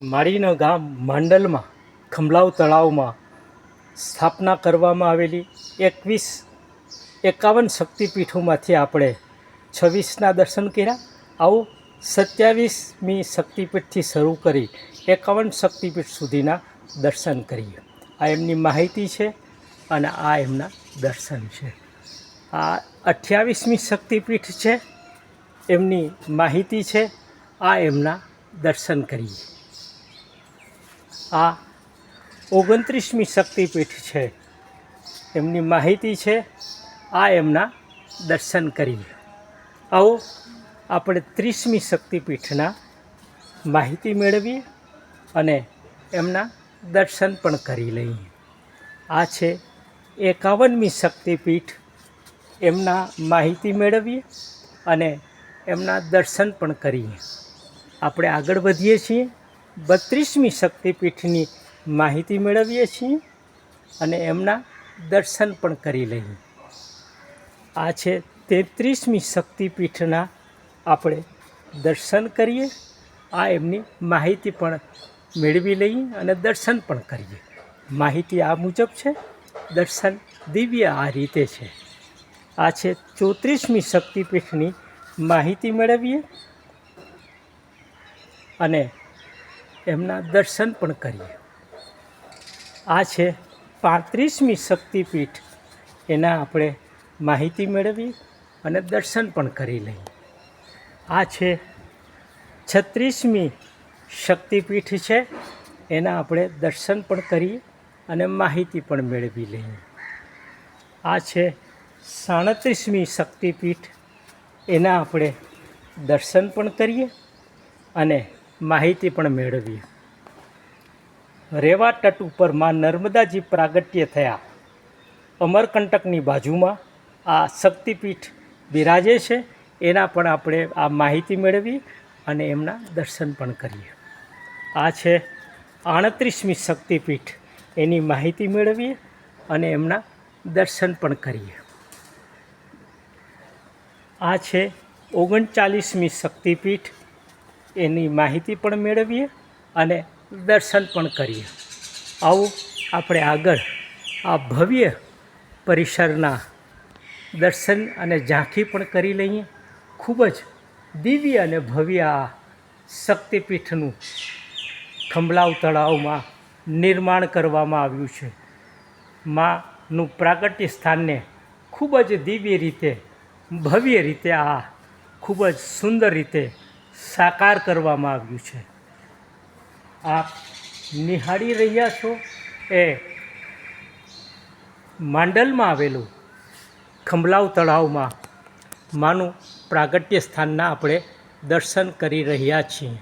Marina ગામ માંડલમાં ખંભલાવ તળાવમાં સ્થાપના કરવામાં આવેલી 51 શક્તિપીઠોમાંથી આપણે 26ના દર્શન કર્યા. આવું 27મી શક્તિપીઠથી શરૂ કરી 51 શક્તિપીઠ સુધીના દર્શન કરીએ. આ એમની માહિતી છે અને આ એમના દર્શન છે. આ 28મી શક્તિપીઠ છે, એમની માહિતી છે. આ એમના દર્શન કરીએ. આ 29મી શક્તિપીઠ છે, એમની માહિતી છે. આ એમના દર્શન કરીએ. આવો આપણે 30મી શક્તિપીઠના માહિતી મેળવીએ અને એમના દર્શન પણ કરી લઈએ. આ છે 51મી શક્તિપીઠ, એમના માહિતી મેળવીએ અને એમના દર્શન પણ કરીએ. આપણે આગળ વધીએ છીએ. 32મી શક્તિપીઠની માહિતી મેળવીએ છીએ અને એમના દર્શન પણ કરી લઈએ. આ છે 33મી શક્તિપીઠના આપણે દર્શન કરીએ. આ એમની માહિતી પણ મેળવી લઈએ અને દર્શન પણ કરીએ. માહિતી આ મુજબ છે, દર્શન દિવ્ય આ રીતે છે. આ છે 34મી શક્તિપીઠની માહિતી મેળવીએ અને એમના દર્શન પણ કરીએ. આ છે 35મી શક્તિપીઠ, એના આપણે માહિતી મેળવી અને દર્શન પણ કરી લઈએ. આ છે 36મી શક્તિપીઠ છે, એના આપણે દર્શન પણ કરીએ અને માહિતી પણ મેળવી લઈએ. આ છે 37મી શક્તિપીઠ, એના આપણે દર્શન પણ કરીએ અને માહિતી પણ મેળવીએ. રેવા તટ ઉપર માં નર્મદાજી પ્રાગટ્ય થયા, અમરકંટકની બાજુમાં આ શક્તિપીઠ બિરાજે છે. એના પણ આપણે આ માહિતી મેળવીએ અને એમના દર્શન પણ કરીએ. આ છે 38મી શક્તિપીઠ, એની માહિતી મેળવીએ અને એમના દર્શન પણ કરીએ. આ છે 39મી શક્તિપીઠ, એની માહિતી પણ મેળવીએ અને દર્શન પણ કરીએ. આવું આપણે આગળ આ ભવ્ય પરિસરના દર્શન અને ઝાંખી પણ કરી લઈએ. ખૂબ જ દિવ્ય અને ભવ્ય આ શક્તિપીઠનું ખંભલાવ તળાવમાં નિર્માણ કરવામાં આવ્યું છે. માનું પ્રાગટ્ય સ્થાનને ખૂબ જ દિવ્ય રીતે, ભવ્ય રીતે, આ ખૂબ જ સુંદર રીતે સાકાર કરવામાં આવ્યું છે. આપ નિહાળી રહ્યા છો એ માંડલમાં આવેલું ખંભલાવ તળાવમાં માનું પ્રાગટ્ય સ્થાનના આપણે દર્શન કરી રહ્યા છીએ.